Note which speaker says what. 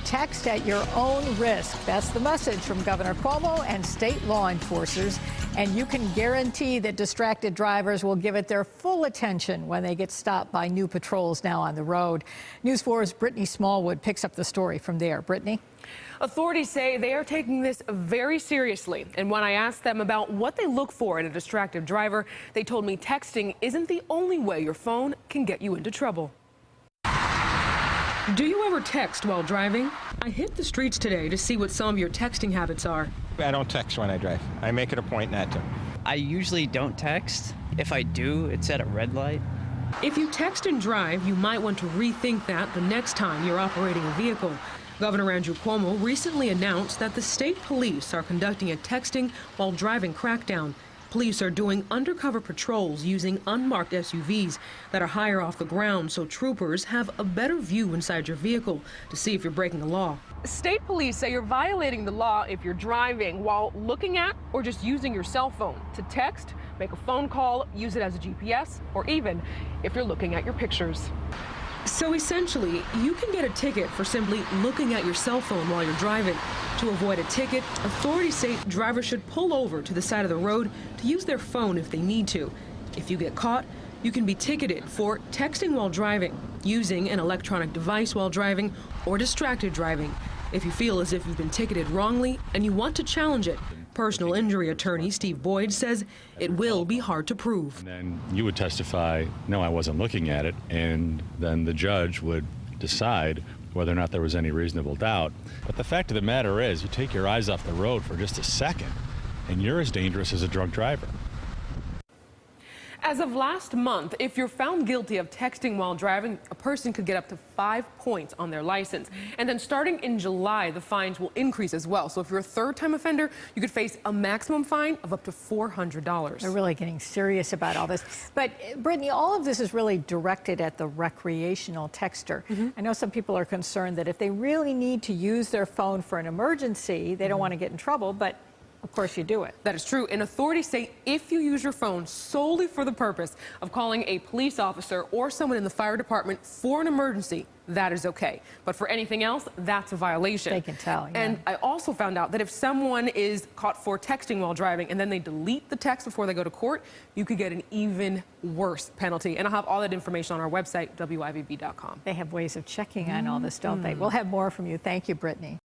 Speaker 1: text at your own risk. That's the message from Governor Cuomo and state law enforcers. And you can guarantee that distracted drivers will give it their full attention when they get stopped by new patrols now on the road. News 4's Brittany Smallwood picks up the story from there. Brittany?
Speaker 2: Authorities say they are taking this very seriously. And when I asked them about what they look for in a distracted driver, they told me texting isn't the only way your phone can get you into trouble. Do you ever text while driving? I hit the streets today to see what some of your texting habits are.
Speaker 3: I don't text when I drive. I make it a point not to.
Speaker 4: I usually don't text. If I do, it's at a red light.
Speaker 2: If you text and drive, you might want to rethink that the next time you're operating a vehicle. Governor Andrew Cuomo recently announced that the state police are conducting a texting while driving crackdown. Police are doing undercover patrols using unmarked SUVs that are higher off the ground so troopers have a better view inside your vehicle to see if you're breaking the law. State police say you're violating the law if you're driving while looking at or just using your cell phone to text, make a phone call, use it as a GPS, or even if you're looking at your pictures. So essentially, you can get a ticket for simply looking at your cell phone while you're driving. To avoid a ticket, authorities say drivers should pull over to the side of the road to use their phone if they need to. If you get caught, you can be ticketed for texting while driving, using an electronic device while driving, or distracted driving. If you feel as if you've been ticketed wrongly and you want to challenge it, personal injury attorney Steve Boyd says it will be hard to prove.
Speaker 5: And then you would testify, no, I wasn't looking at it, and then the judge would decide whether or not there was any reasonable doubt. But the fact of the matter is, you take your eyes off the road for just a second, and you're as dangerous as a drunk driver. As of last month, if you're found guilty of texting while driving, a person could get up to 5 points on their license. And then starting in July, the fines will increase as well. So if you're a third-time offender, you could face a maximum fine of up to $400.
Speaker 1: They're really getting serious about all this. But, Brittany, all of this is really directed at the recreational texter. I know some people are concerned that if they really need to use their phone for an emergency, they don't want to get in trouble, but of course you do it.
Speaker 2: That is true. And authorities say if you use your phone solely for the purpose of calling a police officer or someone in the fire department for an emergency, that is okay. But for anything else, that's a violation.
Speaker 1: They can tell, yeah.
Speaker 2: And I also found out that if someone is caught for texting while driving and then they delete the text before they go to court, you could get an even worse penalty. And I'll have all that information on our website, WIVB.com.
Speaker 1: They have ways of checking on all this, don't they? We'll have more from you. Thank you, Brittany.